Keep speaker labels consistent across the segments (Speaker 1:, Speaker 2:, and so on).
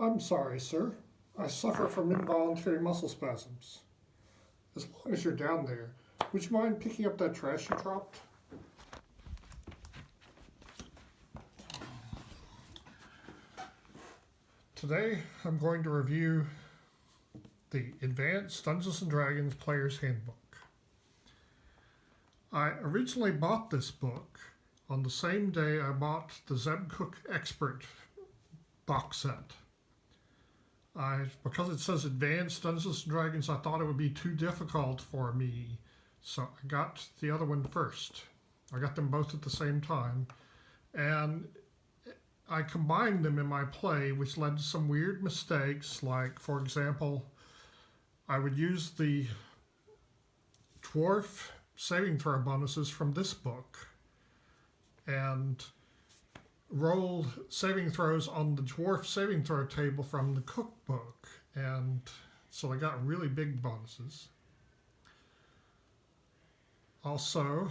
Speaker 1: I'm sorry, sir. I suffer from involuntary muscle spasms. As long as you're down there, would you mind picking up that trash you dropped? Today, I'm going to review the Advanced Dungeons & Dragons Player's Handbook. I originally bought this book on the same day I bought the Zeb Cook Expert box set. Because it says Advanced Dungeons & Dragons, I thought it would be too difficult for me, so I got the other one first. I got them both at the same time, and I combined them in my play, which led to some weird mistakes, like, for example, I would use the dwarf saving throw bonuses from this book and roll saving throws on the dwarf saving throw table from the cookbook, and so I got really big bonuses. Also,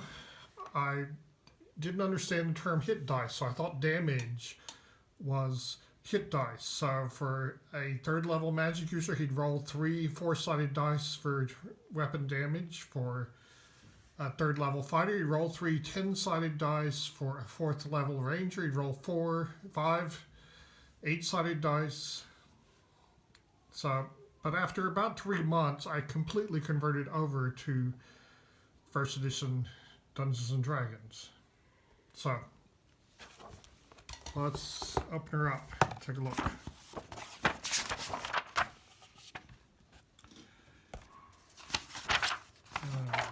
Speaker 1: I didn't understand the term hit dice, so I thought damage was hit dice. So for a third level magic user, he'd roll 3 4-sided dice for weapon damage. For a third level fighter, he'd roll 3 10-sided dice. For a fourth level ranger, he'd roll 5 8-sided dice. But after about 3 months, I completely converted over to first edition Dungeons and Dragons. So let's open her up, take a look. Alright.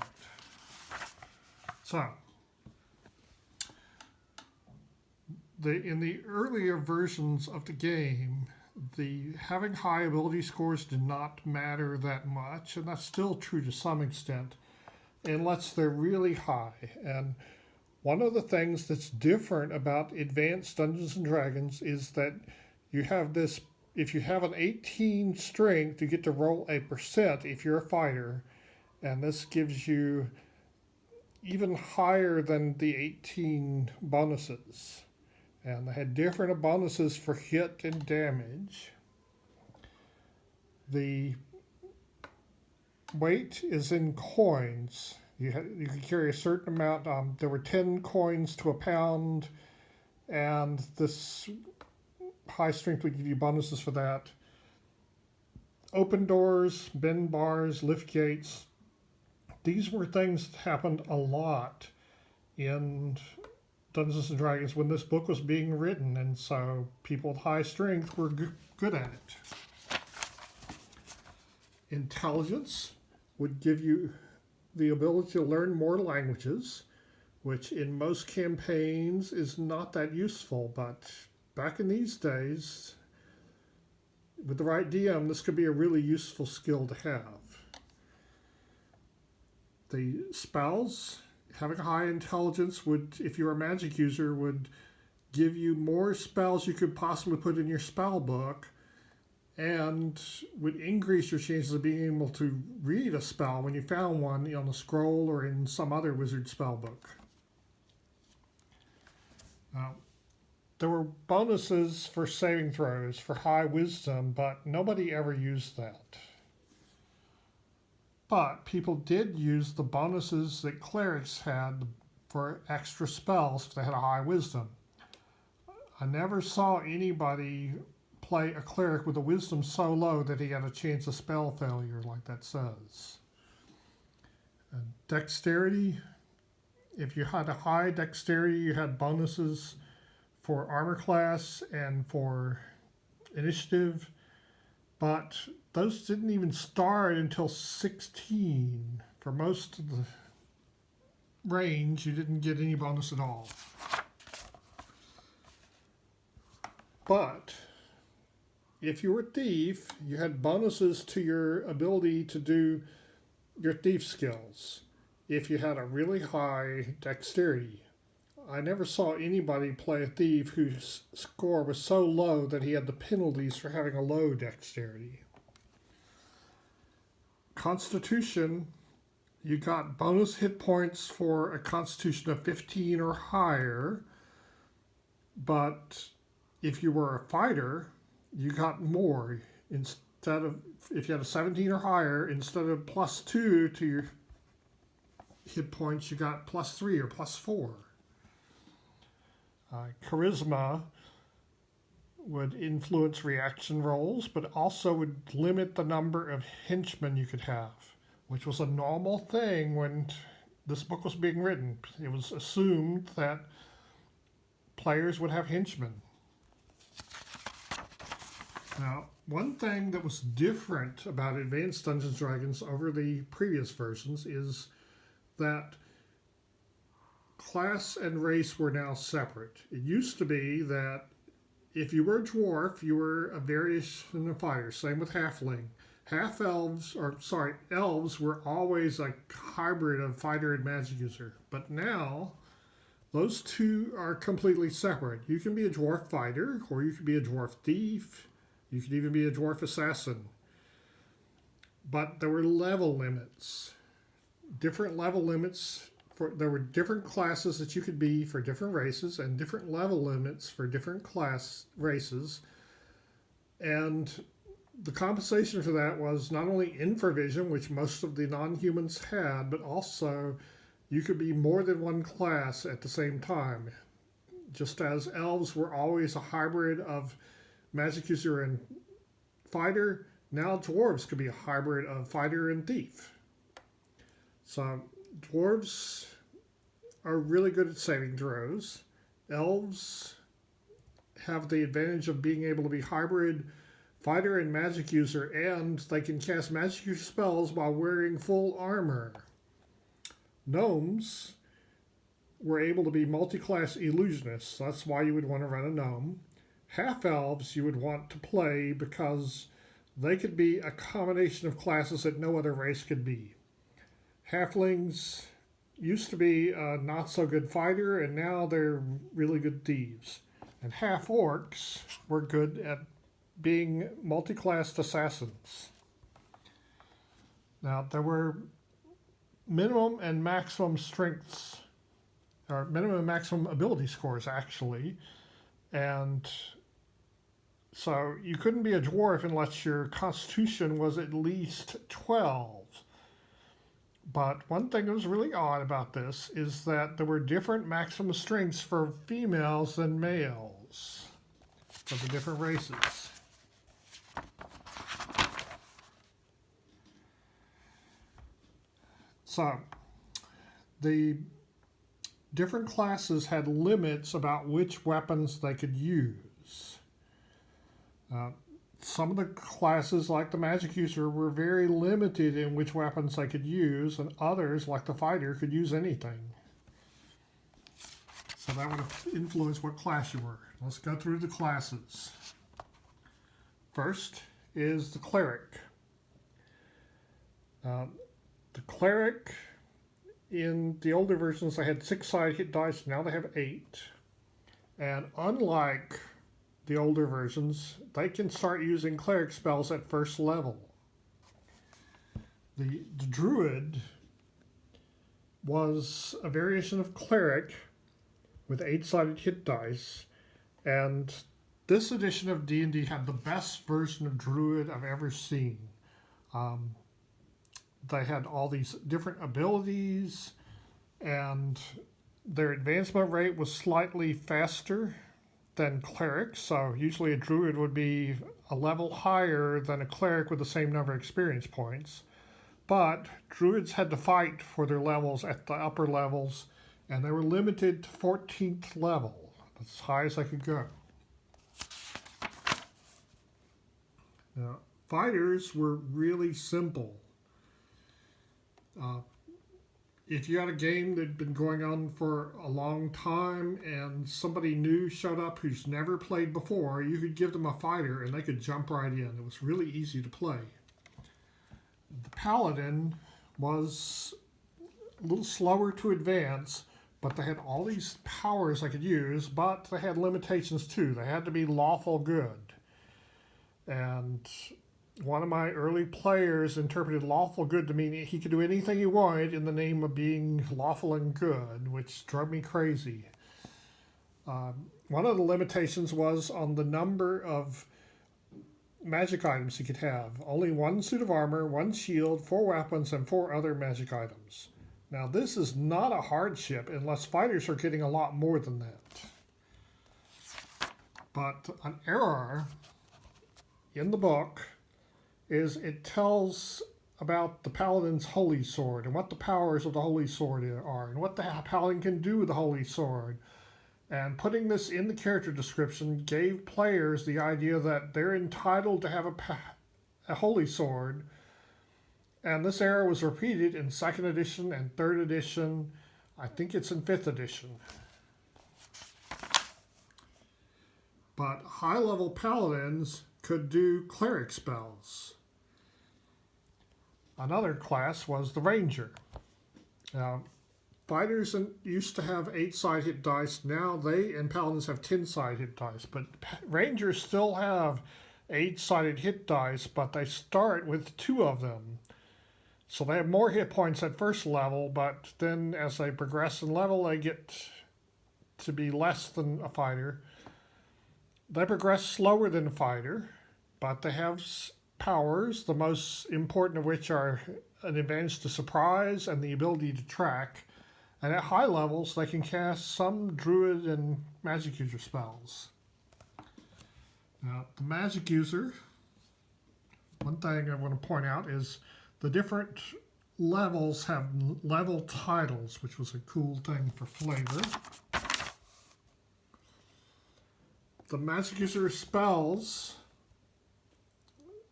Speaker 1: So, in the earlier versions of the game, having high ability scores did not matter that much, and that's still true to some extent, unless they're really high. And one of the things that's different about Advanced Dungeons & Dragons is that you have this, if you have an 18 strength, you get to roll a % if you're a fighter, and this gives you even higher than the 18 bonuses. And they had different bonuses for hit and damage. The weight is in coins. You could carry a certain amount. There were 10 coins to a pound, and this high strength would give you bonuses for that. Open doors, bend bars, lift gates. These were things that happened a lot in Dungeons & Dragons when this book was being written, and so people with high strength were good at it. Intelligence would give you the ability to learn more languages, which in most campaigns is not that useful, but back in these days, with the right DM, this could be a really useful skill to have. The spells, having high intelligence would, if you're a magic user, would give you more spells you could possibly put in your spell book, and would increase your chances of being able to read a spell when you found one on a scroll or in some other wizard spell book. There were bonuses for saving throws for high wisdom, but nobody ever used that. But people did use the bonuses that clerics had for extra spells if they had a high wisdom. I never saw anybody play a cleric with a wisdom so low that he had a chance of spell failure, like that says. Dexterity, if you had a high dexterity, you had bonuses for armor class and for initiative, but those didn't even start until 16. For most of the range, you didn't get any bonus at all. But if you were a thief, you had bonuses to your ability to do your thief skills if you had a really high dexterity. I never saw anybody play a thief whose score was so low that he had the penalties for having a low dexterity. Constitution, you got bonus hit points for a constitution of 15 or higher, but if you were a fighter, you got more. Instead of, if you had a 17 or higher, instead of +2 to your hit points, you got +3 or +4. Charisma would influence reaction rolls, but also would limit the number of henchmen you could have, which was a normal thing when this book was being written. It was assumed that players would have henchmen. Now, one thing that was different about Advanced Dungeons & Dragons over the previous versions is that class and race were now separate. It used to be that if you were a dwarf, you were a variation of fighter. Same with halfling. Elves were always a hybrid of fighter and magic user. But now, those two are completely separate. You can be a dwarf fighter, or you can be a dwarf thief. You could even be a dwarf assassin. But there were level limits. Different level limits. There were different classes that you could be for different races, and different level limits for different class races. And the compensation for that was not only infravision, which most of the non-humans had, but also you could be more than one class at the same time. Just as elves were always a hybrid of magic user and fighter, now dwarves could be a hybrid of fighter and thief. So dwarves are really good at saving throws. Elves have the advantage of being able to be hybrid fighter and magic user, and they can cast magic user spells while wearing full armor. Gnomes were able to be multi-class illusionists. That's why you would want to run a gnome. Half-elves you would want to play because they could be a combination of classes that no other race could be. Halflings used to be a not-so-good fighter, and now they're really good thieves. And half-orcs were good at being multi-classed assassins. Now, there were minimum and maximum strengths, or minimum and maximum ability scores, actually. And so you couldn't be a dwarf unless your constitution was at least 12. But one thing that was really odd about this is that there were different maximum strengths for females than males for the different races. So the different classes had limits about which weapons they could use. Some of the classes, like the magic user, were very limited in which weapons they could use, and others, like the fighter, could use anything. So that would influence what class you were. Let's go through the classes. First is the cleric. The cleric, in the older versions, they had 6-sided hit dice. Now they have 8. And unlike the older versions, they can start using cleric spells at first level. The druid was a variation of cleric with 8-sided hit dice, and this edition of D&D had the best version of druid I've ever seen. They had all these different abilities, and their advancement rate was slightly faster than clerics, so usually a druid would be a level higher than a cleric with the same number of experience points. But druids had to fight for their levels at the upper levels, and they were limited to 14th level. That's as high as they could go. Now, fighters were really simple. If you had a game that had been going on for a long time and somebody new showed up who's never played before, you could give them a fighter and they could jump right in. It was really easy to play. The paladin was a little slower to advance, but they had all these powers they could use, but they had limitations too. They had to be lawful good. And one of my early players interpreted lawful good to mean he could do anything he wanted in the name of being lawful and good, which drove me crazy. One of the limitations was on the number of magic items he could have. Only 1 suit of armor, 1 shield, 4 weapons, and 4 other magic items. Now this is not a hardship unless fighters are getting a lot more than that. But an error in the book is it tells about the Paladin's Holy Sword and what the powers of the Holy Sword are and what the Paladin can do with the Holy Sword. And putting this in the character description gave players the idea that they're entitled to have a Holy Sword. And this error was repeated in 2nd edition and 3rd edition. I think it's in 5th edition. But high-level paladins could do cleric spells. Another class was the ranger. Now, fighters used to have 8-side hit dice. Now they and paladins have 10-side hit dice. But rangers still have 8-sided hit dice, but they start with 2 of them. So they have more hit points at first level, but then as they progress in level, they get to be less than a fighter. They progress slower than a fighter, but they have powers, the most important of which are an advantage to surprise and the ability to track. And at high levels, they can cast some druid and magic user spells. Now, the magic user, one thing I want to point out is the different levels have level titles, which was a cool thing for flavor. The magic user spells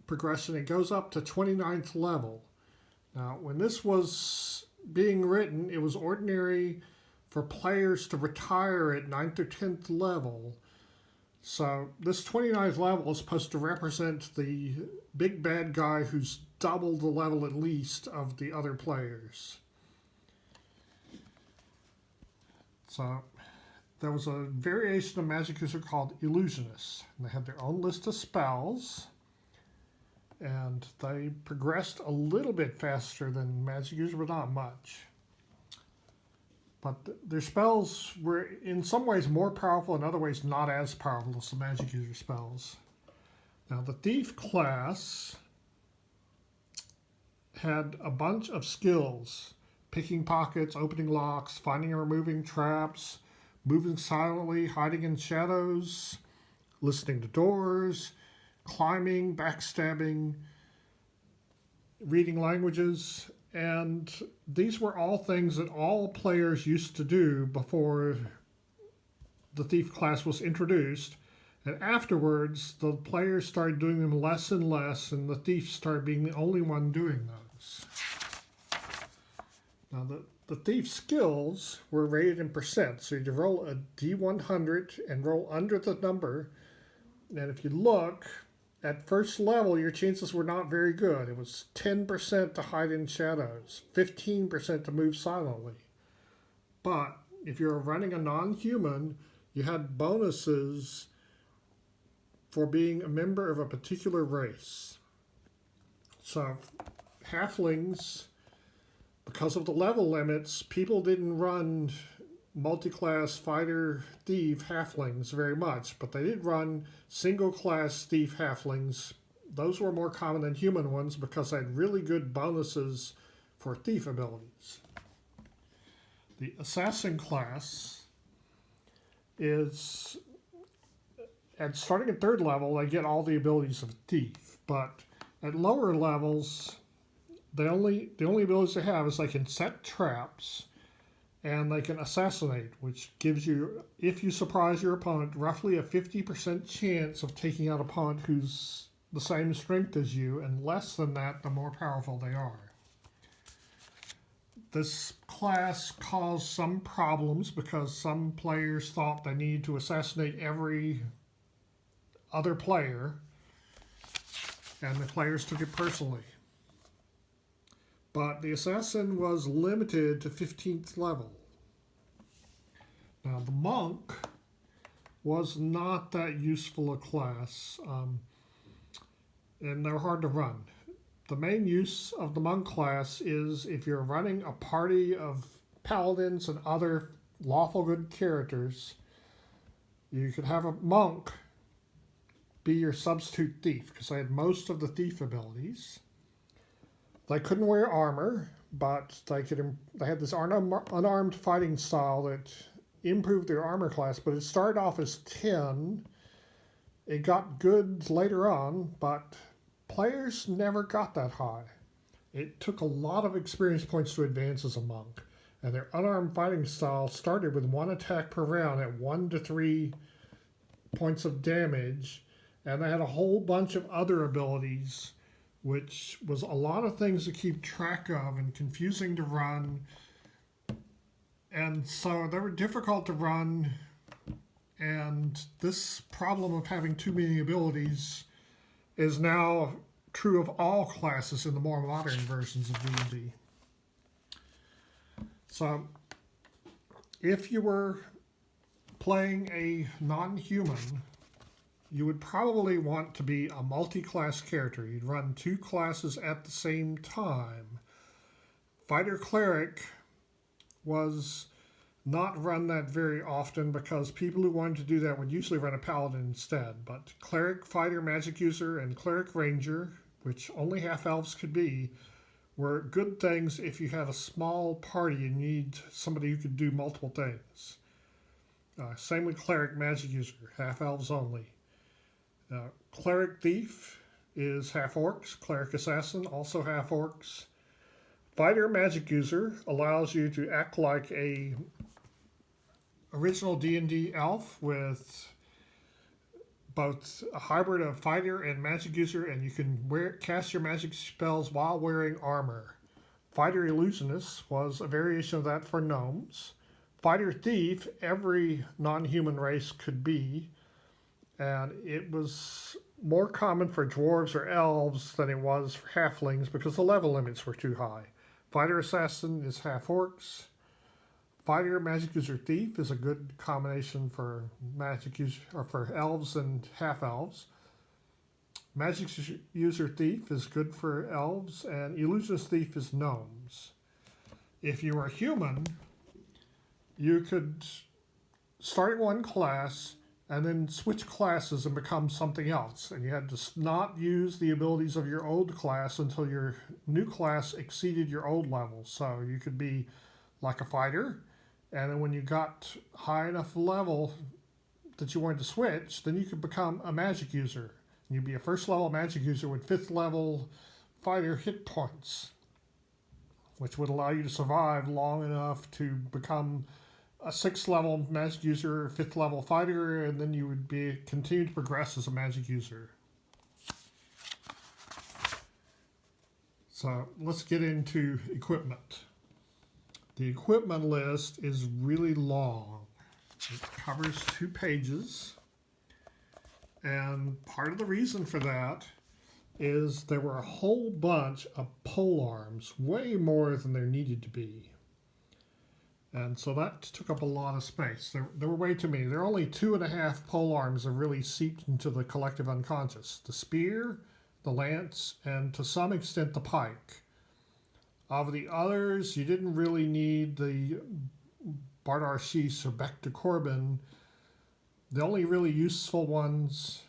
Speaker 1: progression, it goes up to 29th level. Now, when this was being written, it was ordinary for players to retire at 9th or 10th level. So this 29th level is supposed to represent the big bad guy who's double the level at least of the other players. So there was a variation of magic user called illusionists. And they had their own list of spells. And they progressed a little bit faster than magic user, but not much. But their spells were in some ways more powerful, in other ways not as powerful as the magic user spells. Now the thief class had a bunch of skills: picking pockets, opening locks, finding and removing traps, moving silently, hiding in shadows, listening to doors, climbing, backstabbing, reading languages. And these were all things that all players used to do before the thief class was introduced. And afterwards, the players started doing them less and less, and the thief started being the only one doing those. Now, the thief's skills were rated in percent. So you roll a D100 and roll under the number. And if you look, at first level, your chances were not very good. It was 10% to hide in shadows, 15% to move silently. But if you're running a non-human, you had bonuses for being a member of a particular race. So halflings, because of the level limits, people didn't run multi-class fighter thief halflings very much, but they did run single-class thief halflings. Those were more common than human ones because they had really good bonuses for thief abilities. The assassin class is, starting at 3rd level, they get all the abilities of a thief, but at lower levels, the only abilities they have is they can set traps and they can assassinate, which gives you, if you surprise your opponent, roughly a 50% chance of taking out an opponent who's the same strength as you, and less than that, the more powerful they are. This class caused some problems because some players thought they needed to assassinate every other player, and the players took it personally. But the assassin was limited to 15th level. Now the monk was not that useful a class, and they're hard to run. The main use of the monk class is if you're running a party of paladins and other lawful good characters, you could have a monk be your substitute thief because they had most of the thief abilities. They couldn't wear armor, but they had this unarmed fighting style that improved their armor class, but it started off as 10. It got good later on, but players never got that high. It took a lot of experience points to advance as a monk, and their unarmed fighting style started with 1 attack per round at 1 to 3 points of damage, and they had a whole bunch of other abilities, which was a lot of things to keep track of and confusing to run. And so they were difficult to run, and this problem of having too many abilities is now true of all classes in the more modern versions of D&D. So if you were playing a non-human, you would probably want to be a multi-class character. You'd run 2 classes at the same time. Fighter Cleric was not run that very often because people who wanted to do that would usually run a Paladin instead. But Cleric, Fighter, Magic User, and Cleric Ranger, which only half-elves could be, were good things if you had a small party and you need somebody who could do multiple things. Same with Cleric, Magic User, half-elves only. Cleric Thief is half-orcs. Cleric Assassin, also half-orcs. Fighter Magic User allows you to act like a original D&D elf with both a hybrid of fighter and magic user, and you can cast your magic spells while wearing armor. Fighter Illusionist was a variation of that for gnomes. Fighter Thief, every non-human race could be, and it was more common for dwarves or elves than it was for halflings because the level limits were too high. Fighter Assassin is half-orcs. Fighter Magic User Thief is a good combination for magic user or for elves and half-elves. Magic User Thief is good for elves, and Illusionist Thief is gnomes. If you were human, you could start one class and then switch classes and become something else. And you had to not use the abilities of your old class until your new class exceeded your old level. So you could be like a fighter, and then when you got high enough level that you wanted to switch, then you could become a magic user. You'd be a first level magic user with 5th level fighter hit points, which would allow you to survive long enough to become a 6th level magic user, 5th level fighter, and then you would continue to progress as a magic user. So let's get into equipment. The equipment list is really long. It covers 2 pages. And part of the reason for that is there were a whole bunch of polearms, way more than there needed to be. And so that took up a lot of space. There were way too many. There are only 2.5 polearms that really seeped into the collective unconscious. The spear, the lance, and to some extent the pike. Of the others, you didn't really need the Bardar Sheath or Bec de Corbin. The only really useful ones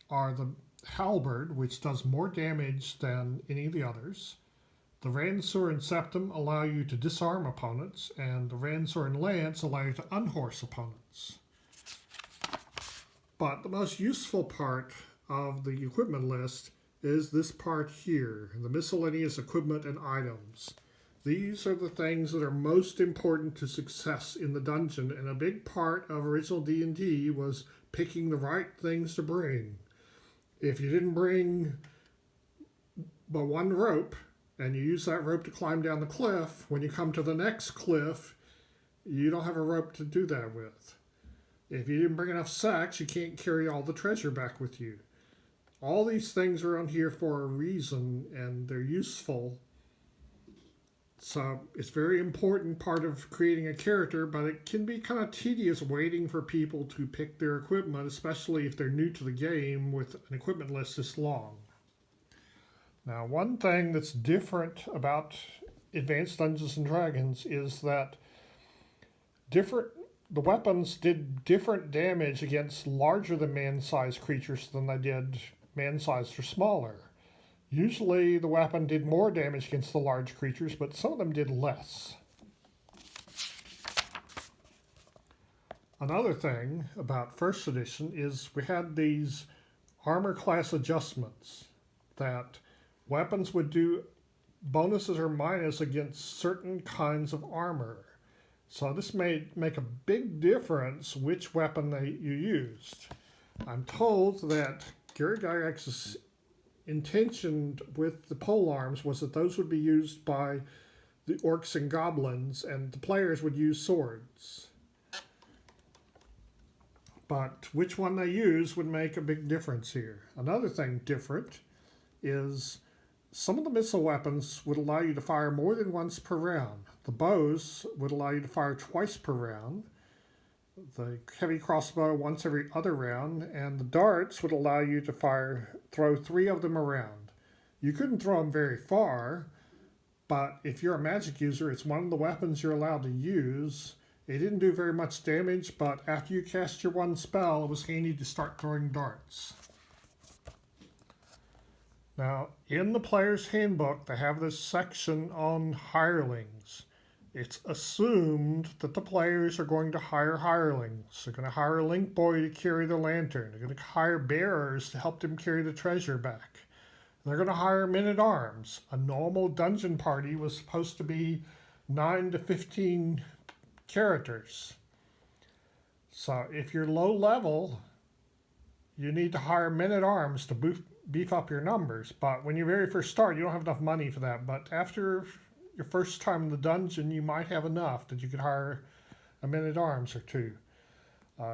Speaker 1: are the halberd, which does more damage than any of the others. The Ransor and Septum allow you to disarm opponents, and the Ransor and Lance allow you to unhorse opponents. But the most useful part of the equipment list is this part here, the miscellaneous equipment and items. These are the things that are most important to success in the dungeon, and a big part of original D&D was picking the right things to bring. If you didn't bring but one rope, and you use that rope to climb down the cliff, when you come to the next cliff, you don't have a rope to do that with. If you didn't bring enough sacks, you can't carry all the treasure back with you. All these things are on here for a reason, and they're useful. So it's a very important part of creating a character, but it can be kind of tedious waiting for people to pick their equipment, especially if they're new to the game with an equipment list this long. Now, one thing that's different about Advanced Dungeons & Dragons is that different the weapons did different damage against larger than man-sized creatures than they did man-sized or smaller. Usually the weapon did more damage against the large creatures, but some of them did less. Another thing about first edition is we had these armor class adjustments that weapons would do bonuses or minus against certain kinds of armor. So this made make a big difference which weapon you used. I'm told that Gary Gygax's intention with the pole arms was that those would be used by the orcs and goblins, and the players would use swords. But which one they use would make a big difference here. Another thing different is some of the missile weapons would allow you to fire more than once per round. The bows would allow you to fire twice per round. The heavy crossbow once every other round, and the darts would allow you to throw 3 of them around. You couldn't throw them very far, but if you're a magic user, it's one of the weapons you're allowed to use. It didn't do very much damage, but after you cast your one spell, it was handy to start throwing darts. Now, in the player's handbook, they have this section on hirelings. It's assumed that the players are going to hire hirelings. They're going to hire a link boy to carry the lantern. They're going to hire bearers to help them carry the treasure back. They're going to hire men-at-arms. A normal dungeon party was supposed to be 9 to 15 characters. So if you're low level, you need to hire men-at-arms to beef up your numbers. But when you very first start, you don't have enough money for that. But after your first time in the dungeon, you might have enough that you could hire a man-at-arms or 2.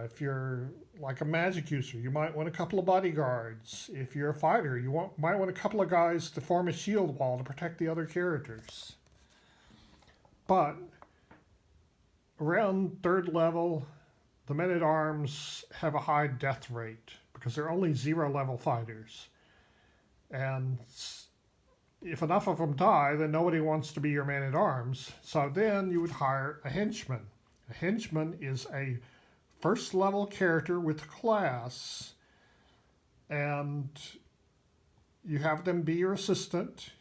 Speaker 1: If you're like a magic user, you might want a couple of bodyguards. If you're a fighter, you might want a couple of guys to form a shield wall to protect the other characters. But around 3rd level, the men-at-arms have a high death rate because they're only 0 level fighters. And if enough of them die, then nobody wants to be your man-at-arms. So then you would hire a henchman. A henchman is a 1st level character with a class, and you have them be your assistant.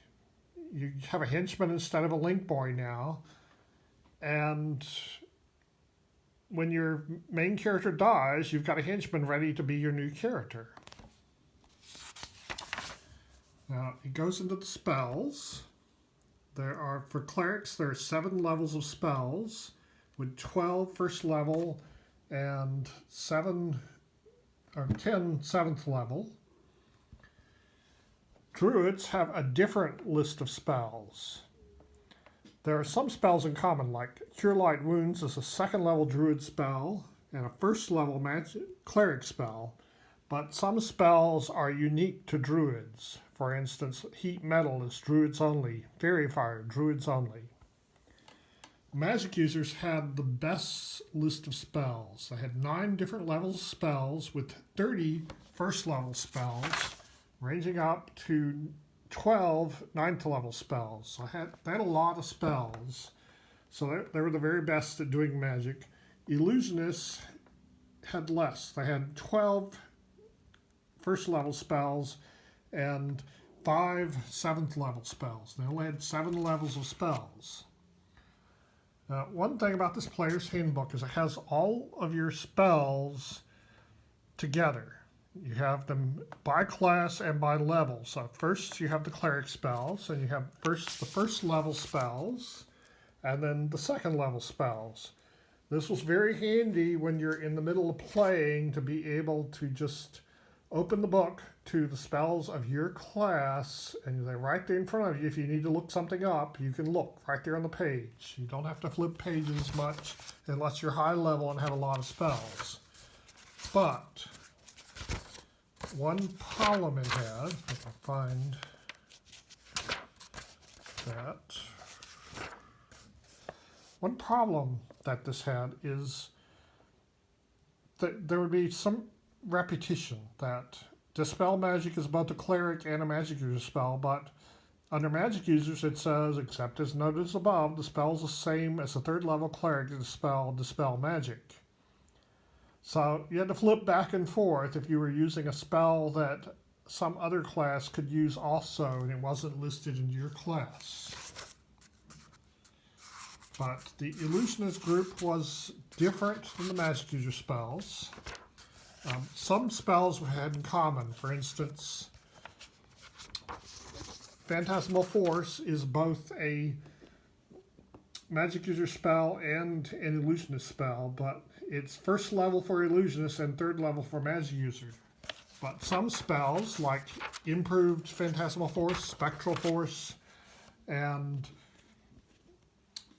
Speaker 1: You have a henchman instead of a link boy now. And when your main character dies, you've got a henchman ready to be your new character. Now, it goes into the spells. For clerics, there are 7 levels of spells, with 12 1st level and 10 7th level. Druids have a different list of spells. There are some spells in common, like Cure Light Wounds is a 2nd level druid spell and a 1st level cleric spell, but some spells are unique to druids. For instance, Heat Metal is druids only, Fairy Fire, druids only. Magic users had the best list of spells. They had 9 different levels of spells with 30 1st level spells, ranging up to 12 9th level spells. So they had a lot of spells. So they were the very best at doing magic. Illusionists had less. They had 12 1st level spells and 5 7th level spells. They only had 7 levels of spells. One thing about this player's handbook is it has all of your spells together. You have them by class and by level. So first you have the cleric spells, and you have the 1st level spells, and then the 2nd level spells. This was very handy when you're in the middle of playing to be able to just open the book to the spells of your class, and they're right there in front of you. If you need to look something up, you can look right there on the page. You don't have to flip pages much unless you're high level and have a lot of spells. But one problem it had, if I find that, one problem that this had is that there would be some repetition, that Dispel Magic is both a cleric and a magic user spell, but under magic users it says, except as noted above, the spell is the same as the 3rd level cleric to Dispel Magic. So you had to flip back and forth if you were using a spell that some other class could use also, and it wasn't listed in your class. But the illusionist group was different than the magic user spells. Some spells had in common. For instance, Phantasmal Force is both a magic user spell and an illusionist spell, but it's first level for illusionist and third level for magic user. But some spells, like improved Phantasmal Force, Spectral Force, and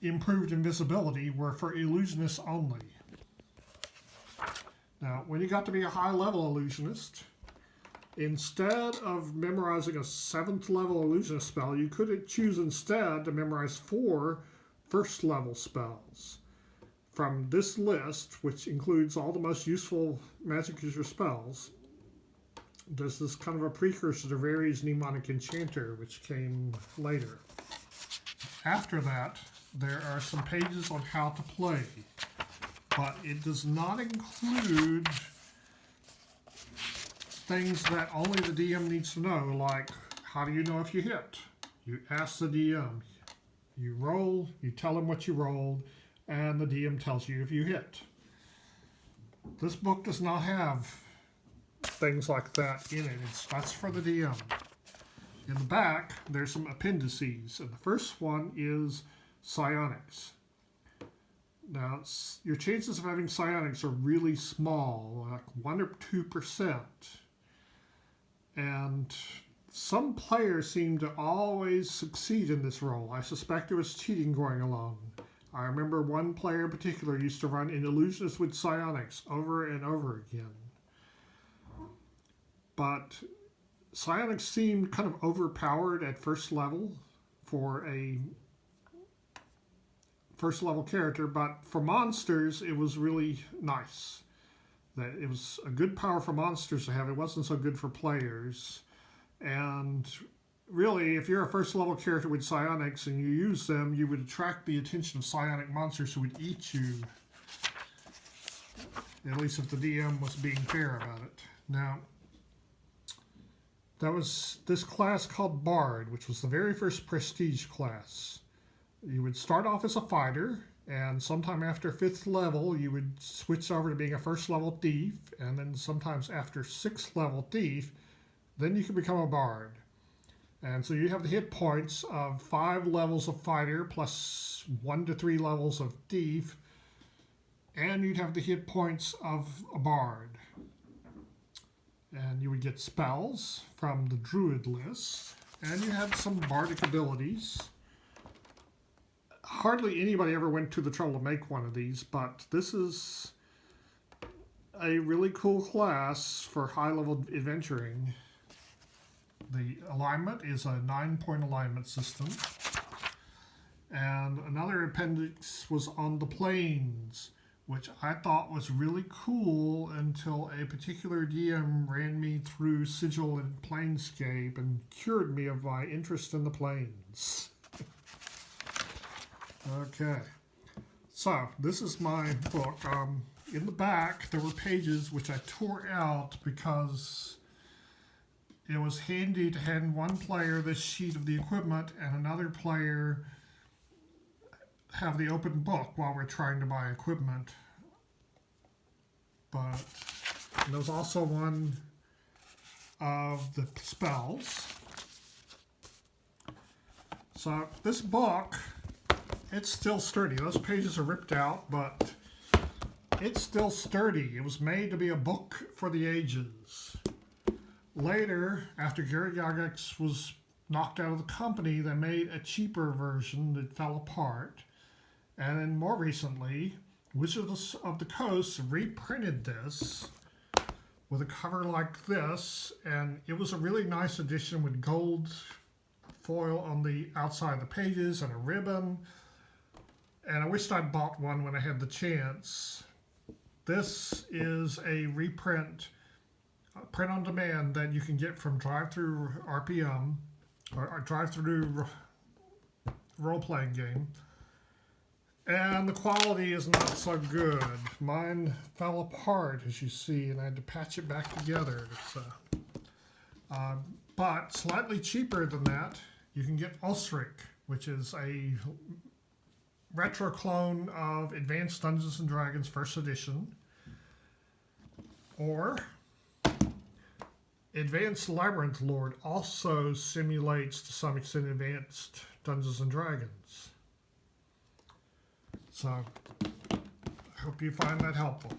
Speaker 1: improved invisibility, were for illusionists only. Now, when you got to be a high-level illusionist, instead of memorizing a 7th level illusionist spell, you could choose instead to memorize 4 first-level spells. From this list, which includes all the most useful magic user spells, there's this kind of a precursor to Vari's Mnemonic Enchanter, which came later. After that, there are some pages on how to play, but it does not include things that only the DM needs to know, like how do you know if you hit? You ask the DM. You roll, you tell him what you rolled, and the DM tells you if you hit. This book does not have things like that in it. That's for the DM. In the back, there's some appendices, and the first one is psionics. Now, your chances of having psionics are really small, like 1 or 2%. And some players seem to always succeed in this role. I suspect there was cheating going along. I remember one player in particular used to run an illusionist with psionics over and over again. But psionics seemed kind of overpowered at first level for a first level character, but for monsters it was really nice. That it was a good power for monsters to have. It wasn't so good for players. And really, if you're a first level character with psionics and you use them, you would attract the attention of psionic monsters who would eat you. At least if the DM was being fair about it. Now, that was this class called Bard, which was the very first prestige class. You would start off as a fighter, and sometime after 5th level, you would switch over to being a first level thief, and then sometimes after 6th level thief, then you can become a bard. And so you have the hit points of 5 levels of fighter plus 1 to 3 levels of thief, and you'd have the hit points of a bard. And you would get spells from the druid list, and you had some bardic abilities. Hardly anybody ever went to the trouble to make one of these, but this is a really cool class for high-level adventuring. The alignment is a 9-point alignment system. And another appendix was on the planes, which I thought was really cool until a particular DM ran me through Sigil and Planescape and cured me of my interest in the planes. Okay, so this is my book. In the back, there were pages which I tore out because it was handy to hand one player this sheet of the equipment and another player have the open book while we're trying to buy equipment. But there was also one of the spells. So this book, it's still sturdy. Those pages are ripped out, but it's still sturdy. It was made to be a book for the ages. Later, after Gary Gygax was knocked out of the company, they made a cheaper version that fell apart. And then more recently, Wizards of the Coast reprinted this with a cover like this, and it was a really nice edition with gold foil on the outside of the pages and a ribbon. And I wished I'd bought one when I had the chance. This is a reprint, print on demand that you can get from Drive-Thru RPM, or Drive-Thru role-playing game. And the quality is not so good. Mine fell apart, as you see, and I had to patch it back together. But slightly cheaper than that, you can get Ulsric, which is a retro clone of Advanced Dungeons & Dragons First Edition, or Advanced Labyrinth Lord also simulates to some extent Advanced Dungeons & Dragons. So, I hope you find that helpful.